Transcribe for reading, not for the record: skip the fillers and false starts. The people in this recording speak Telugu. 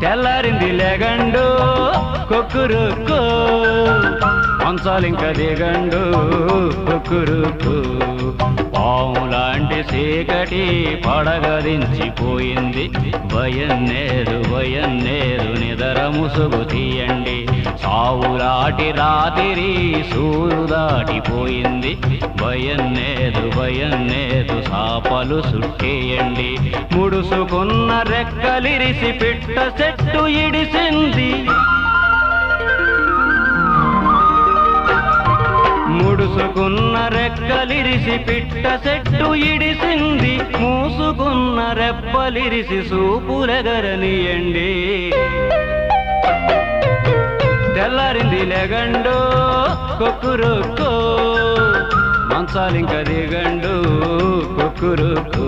తెల్లారింది లేగండు కొక్కురుకు మంచాలింక దిగండు కొక్కురుకు పాములాంటి చీకటి పడగదించిపోయింది భయం లేదు నిదర ముసుగు తీయండి సావులాటి రాత్రి సూరు దాటిపోయింది భయం లేదు సాపలు సుట్టేయండి ముడుసుకున్న రెక్కలిరిసి పిట్ట చెట్టు ఇడిసింది ముడుసుకున్న రెక్కలిరిసి పిట్ట చెట్టు ఇడిసింది మూసుకున్న రెప్పలిరిసి సూపులెగరనియండి తెల్లారింది లెగండు కొక్కురుకు మంచాలింక దిగండు కొక్కురుకు